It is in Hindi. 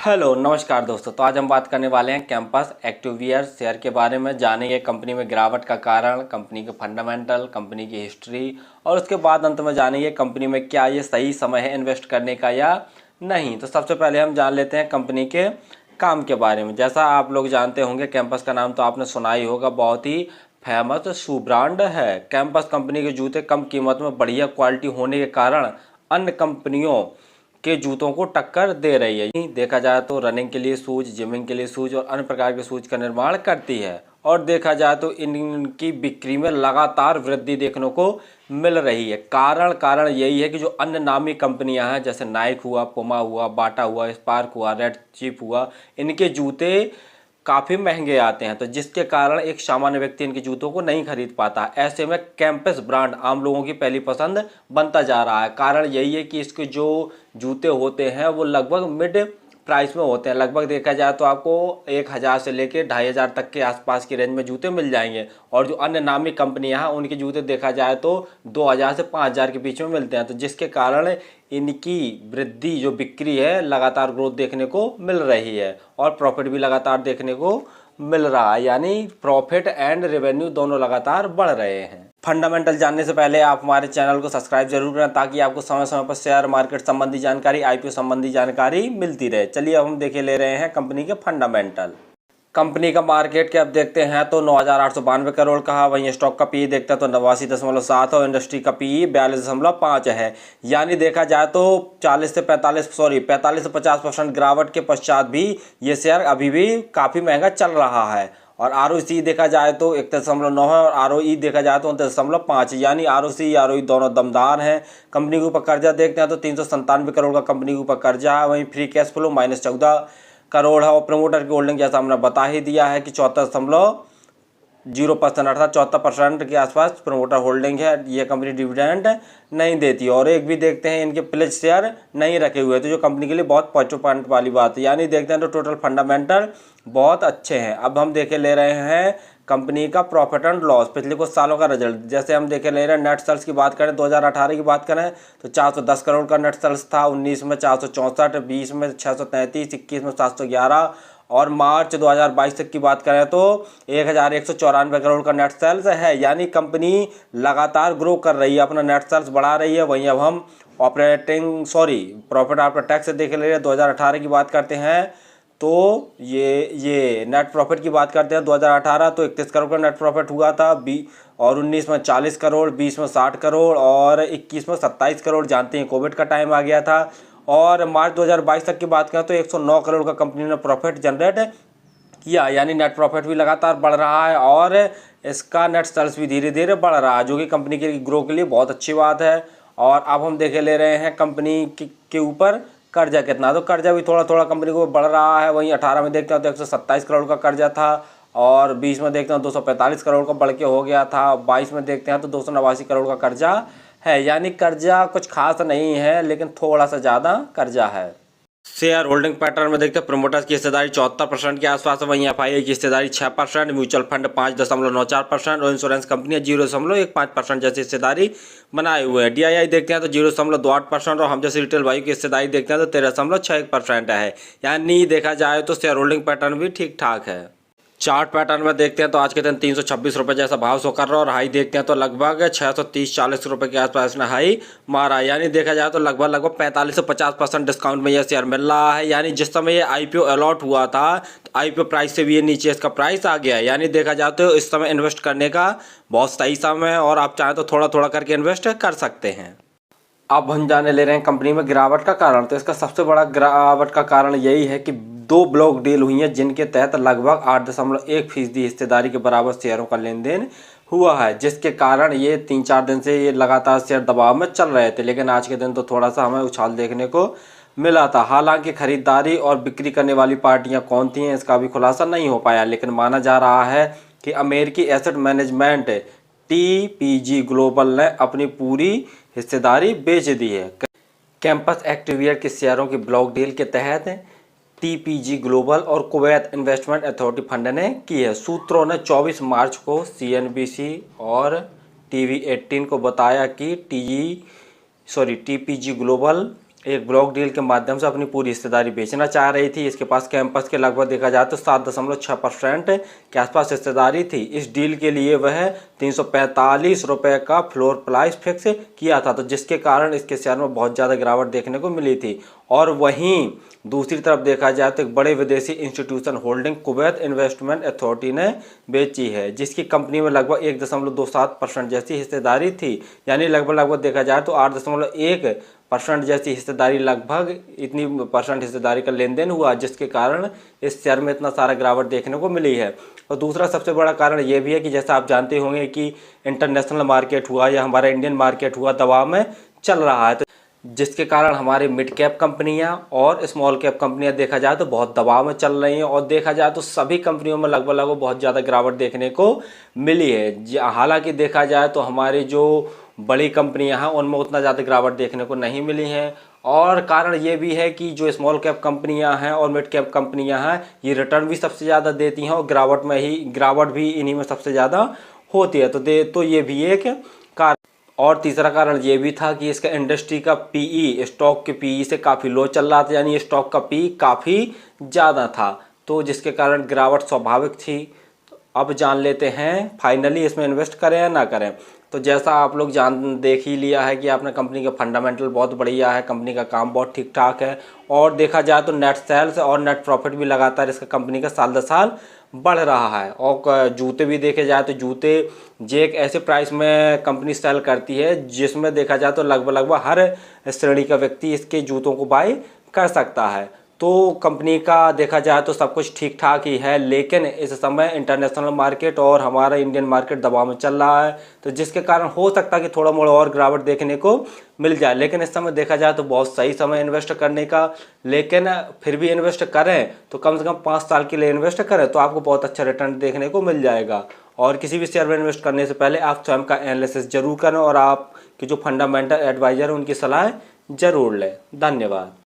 हेलो नमस्कार दोस्तों। तो आज हम बात करने वाले हैं कैंपस एक्टिवियर शेयर के बारे में। जानेंगे कंपनी में गिरावट का कारण, कंपनी के फंडामेंटल, कंपनी की हिस्ट्री और उसके बाद अंत में जानेंगे कंपनी में क्या ये सही समय है इन्वेस्ट करने का या नहीं। तो सबसे पहले हम जान लेते हैं कंपनी के काम के बारे में। जैसा आप लोग जानते होंगे, कैंपस का नाम तो आपने सुना ही होगा, बहुत ही फेमस शू ब्रांड है। कैंपस कंपनी के जूते कम कीमत में बढ़िया क्वालिटी होने के कारण अन्य कंपनियों के जूतों को टक्कर दे रही है। देखा जाए तो रनिंग के लिए शूज, जिमिंग के लिए शूज और अन्य प्रकार के शूज का निर्माण करती है। और देखा जाए तो इनकी बिक्री में लगातार वृद्धि देखने को मिल रही है। कारण यही है कि जो अन्य नामी कंपनियां हैं, जैसे नाइक हुआ, पुमा हुआ, बाटा हुआ, स्पार्क हुआ, रेड चीफ हुआ, इनके जूते काफ़ी महंगे आते हैं, तो जिसके कारण एक सामान्य व्यक्ति इनके जूतों को नहीं खरीद पाता। ऐसे में कैंपस ब्रांड आम लोगों की पहली पसंद बनता जा रहा है। कारण यही है कि इसके जो जूते होते हैं वो लगभग मिड प्राइस में होते हैं। लगभग देखा जाए तो आपको 1000 से लेकर 2500 तक के आसपास की रेंज में जूते मिल जाएंगे। और जो अन्य नामी कंपनियां हैं उनके जूते देखा जाए तो 2000 से 5000 के बीच में मिलते हैं, तो जिसके कारण इनकी वृद्धि जो बिक्री है लगातार ग्रोथ देखने को मिल रही है और प्रॉफिट भी लगातार देखने को मिल रहा है। यानी प्रॉफिट एंड रेवेन्यू दोनों लगातार बढ़ रहे हैं। फंडामेंटल जानने से पहले आप हमारे चैनल को सब्सक्राइब जरूर करें ताकि आपको समय समय पर शेयर मार्केट संबंधी जानकारी, आईपीओ संबंधी जानकारी मिलती रहे। चलिए अब हम देखे ले रहे हैं कंपनी के फंडामेंटल। कंपनी का मार्केट कैप देखते हैं तो 9,892 करोड़ का है। वहीं स्टॉक का पीई देखते हैं तो 89.7 और इंडस्ट्री का पीई 42.5 है। यानी देखा जाए तो 45 से 50% गिरावट के पश्चात भी ये शेयर अभी भी काफ़ी महंगा चल रहा है। और आरओसी देखा जाए तो 31.9 है और आरओई देखा जाए तो 29.5, यानी आरओसी आरओई दोनों दमदार हैं। कंपनी के ऊपर कर्जा देखते हैं तो 397 करोड़ का कंपनी के ऊपर कर्जा है। वहीं फ्री कैश फ्लो -14 करोड़ है। और प्रमोटर की होल्डिंग जैसा हमने बता ही दिया है कि 74.0% अर्थात 74% के आसपास प्रमोटर होल्डिंग है। ये कंपनी डिविडेंड नहीं देती। और एक भी देखते हैं इनके प्लेज शेयर नहीं रखे हुए, तो जो कंपनी के लिए बहुत पॉजिटिव पॉइंट वाली बात है। यानी देखते हैं तो टोटल फंडामेंटल बहुत अच्छे हैं। अब हम देखे ले रहे हैं कंपनी का प्रॉफिट एंड लॉस, पिछले कुछ सालों का रिजल्ट। जैसे हम देखे ले रहे हैं नेट सेल्स की बात करें, 2018 की बात करें तो 410 करोड़ का नेट सेल्स था। 19 में 464, 20 में 633, 21 में 711 और मार्च 2022 तक की बात करें तो 1194 करोड़ का नेट सेल्स है। यानी कंपनी लगातार ग्रो कर रही है, अपना नेट सेल्स बढ़ा रही है। वहीं अब हम प्रॉफिट आफ्टर टैक्स देख ले रहे हैं। 2018 की बात करते हैं तो ये नेट प्रॉफिट की बात करते हैं 2018 तो 31 करोड़ का नेट प्रॉफिट हुआ था। और 19 में 40 करोड़, 20 में 60 करोड़ और 21 में 27 करोड़। जानते हैं कोविड का टाइम आ गया था। और मार्च 2022 तक की बात करें तो 109 करोड़ का कंपनी ने प्रॉफिट जनरेट किया। यानी नेट प्रॉफिट भी लगातार बढ़ रहा है और इसका नेट सेल्स भी धीरे धीरे बढ़ रहा है, जो कि कंपनी के ग्रो के लिए बहुत अच्छी बात है। और अब हम देखे ले रहे हैं कंपनी के ऊपर कर्जा कितना, तो कर्जा भी थोड़ा थोड़ा कंपनी को बढ़ रहा है। वहीं 18 में देखते हैं तो 127 करोड़ का कर्जा था और 20 में देखते हैं 245 करोड़ का बढ़ के हो गया था। 22 में देखते हैं तो 289 करोड़ का कर्जा है। यानी कर्जा कुछ खास नहीं है, लेकिन थोड़ा सा ज़्यादा कर्जा है। शेयर होल्डिंग पैटर्न में देखते हैं प्रमोटर्स की हिस्सेदारी 74% के आसपास है। वहीं एफआईआई की हिस्सेदारी 6%, म्यूचुअल फंड 5.94% और इंश्योरेंस कंपनियां 0.15% जैसी हिस्सेदारी बनाए हुए हैं। डीआईआई देखते हैं तो 0.28% और हम जैसे रिटेल भाई की हिस्सेदारी देखते हैं तो 13.61% है। यानी देखा जाए तो शेयर होल्डिंग पैटर्न भी ठीक ठाक है। चार्ट पैटर्न में देखते हैं तो आज के दिन 326 रुपये जैसा भाव शो कर रहा है और हाई देखते हैं तो लगभग 630-40 रुपये के आसपास इसने हाई मारा। यानी देखा जाए तो लगभग 45 से 50% डिस्काउंट में यह शेयर मिल रहा है। यानी जिस समय ये आईपीओ अलॉट हुआ था तो आईपीओ प्राइस से भी ये नीचे इसका प्राइस आ गया है। यानी देखा जाए तो इस समय इन्वेस्ट करने का बहुत सही समय है और आप चाहें तो थोड़ा थोड़ा करके इन्वेस्ट कर सकते हैं। अब हम जाने ले रहे हैं कंपनी में गिरावट का कारण। तो इसका सबसे बड़ा गिरावट का कारण यही है कि 2 ब्लॉक डील हुई हैं जिनके तहत लगभग 8.1% हिस्सेदारी के बराबर शेयरों का लेन देन हुआ है, जिसके कारण ये 3-4 दिन से ये लगातार शेयर दबाव में चल रहे थे। लेकिन आज के दिन तो थोड़ा सा हमें उछाल देखने को मिला था। हालांकि खरीदारी और बिक्री करने वाली पार्टियां कौन थी इसका भी खुलासा नहीं हो पाया, लेकिन माना जा रहा है कि अमेरिकी एसेट मैनेजमेंट टीपीजी ग्लोबल ने अपनी पूरी हिस्सेदारी बेच दी है। कैंपस एक्टिवियर के शेयरों की ब्लॉक डील के तहत टीपीजी ग्लोबल और कुवैत इन्वेस्टमेंट अथॉरिटी फंड ने की है। सूत्रों ने 24 मार्च को सीएनबीसी और टीवी 18 को बताया कि टीपीजी ग्लोबल एक ब्लॉक डील के माध्यम से अपनी पूरी हिस्सेदारी बेचना चाह रही थी। इसके पास कैंपस के लगभग देखा जाए तो 7.6% के आसपास हिस्सेदारी थी। इस डील के लिए वह 345 रुपये का फ्लोर प्राइस फिक्स किया था, तो जिसके कारण इसके शेयर में बहुत ज़्यादा गिरावट देखने को मिली थी। और वहीं दूसरी तरफ देखा जाए तो एक बड़े विदेशी institution holding Kuwait investment authority ने बेची है, जिसकी कंपनी में लगभग 1.27% जैसी हिस्सेदारी थी। यानी लगभग देखा जाए तो 8.1% जैसी हिस्सेदारी, लगभग इतनी परसेंट हिस्सेदारी का लेन देन हुआ, जिसके कारण इस शेयर में इतना सारा गिरावट देखने को मिली है। और दूसरा सबसे बड़ा कारण ये भी है कि जैसा आप जानते होंगे कि इंटरनेशनल मार्केट हुआ या हमारा इंडियन मार्केट हुआ दबाव में चल रहा है, तो जिसके कारण हमारी मिड कैप कंपनियां और स्मॉल कैप कंपनियां देखा जाए तो बहुत दबाव में चल रही हैं। और देखा जाए तो सभी कंपनियों में लगभग बहुत ज़्यादा गिरावट देखने को मिली है। हालांकि देखा जाए तो हमारी जो बड़ी कंपनियां हैं उनमें उतना ज़्यादा गिरावट देखने को नहीं मिली है। और कारण ये भी है कि जो स्मॉल कैप कंपनियां हैं और मिड कैप कंपनियां हैं, ये रिटर्न भी सबसे ज़्यादा देती हैं और गिरावट भी इन्हीं में सबसे ज़्यादा होती है। तो ये भी एक कारण। और तीसरा कारण ये भी था कि इसका इंडस्ट्री का पीई स्टॉक के पीई से काफ़ी लो चल रहा था, यानी स्टॉक का पीई काफ़ी ज़्यादा था, तो जिसके कारण गिरावट स्वाभाविक थी। तो अब जान लेते हैं फाइनली इसमें इन्वेस्ट करें या ना करें। तो जैसा आप लोग देख ही लिया है कि आपने कंपनी का फंडामेंटल बहुत बढ़िया है, कंपनी का काम बहुत ठीक ठाक है, और देखा जाए तो नेट सेल्स और नेट प्रॉफिट भी लगातार इसका कंपनी का साल दर साल बढ़ रहा है। और जूते भी देखे जाए तो जूते एक ऐसे प्राइस में कंपनी सेल करती है जिसमें देखा जाए तो लगभग हर श्रेणी का व्यक्ति इसके जूतों को बाय कर सकता है। तो कंपनी का देखा जाए तो सब कुछ ठीक ठाक ही है, लेकिन इस समय इंटरनेशनल मार्केट और हमारा इंडियन मार्केट दबाव में चल रहा है, तो जिसके कारण हो सकता है कि थोड़ा मोड़ा और गिरावट देखने को मिल जाए। लेकिन इस समय देखा जाए तो बहुत सही समय इन्वेस्ट करने का, लेकिन फिर भी इन्वेस्ट करें तो कम से कम 5 साल के लिए इन्वेस्ट करें तो आपको बहुत अच्छा रिटर्न देखने को मिल जाएगा। और किसी भी शेयर में इन्वेस्ट करने से पहले आप स्वयं का एनालिसिस जरूर करें और आपके जो फंडामेंटल एडवाइजर हैं उनकी सलाह जरूर लें। धन्यवाद।